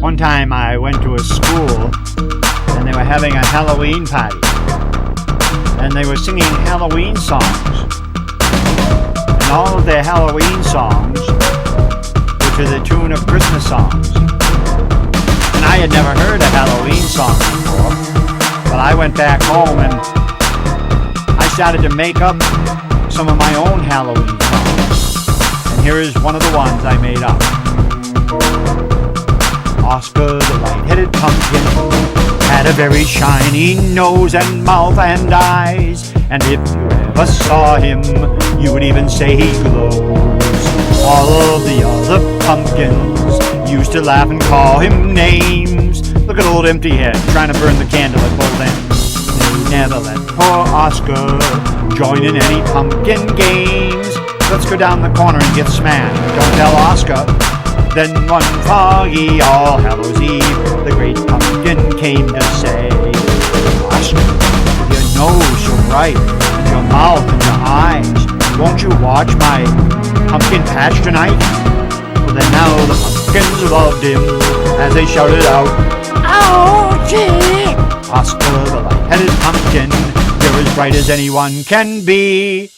One time I went to a school and they were having a Halloween party. And they were singing Halloween songs. And all of their Halloween songs were to the tune of Christmas songs. And I had never heard a Halloween song before. But I went back home and I started to make up some of my own Halloween songs. And here is one of the ones I made up. Oscar the white-headed pumpkin had a very shiny nose and mouth and eyes, and if you ever saw him, you would even say he glows. All of the other pumpkins used to laugh and call him names. Look at old Empty Head trying to burn the candle at both ends. They never let poor Oscar join in any pumpkin games. Let's go down the corner and get smashed. Don't tell Oscar. Then one foggy All Hallows Eve, the great pumpkin came to say, Oscar, with your nose so bright, and your mouth and your eyes, won't you watch my pumpkin patch tonight? Well, then now the pumpkins loved him as they shouted out, Ouchie! Oscar, the light-headed pumpkin, you're as bright as anyone can be.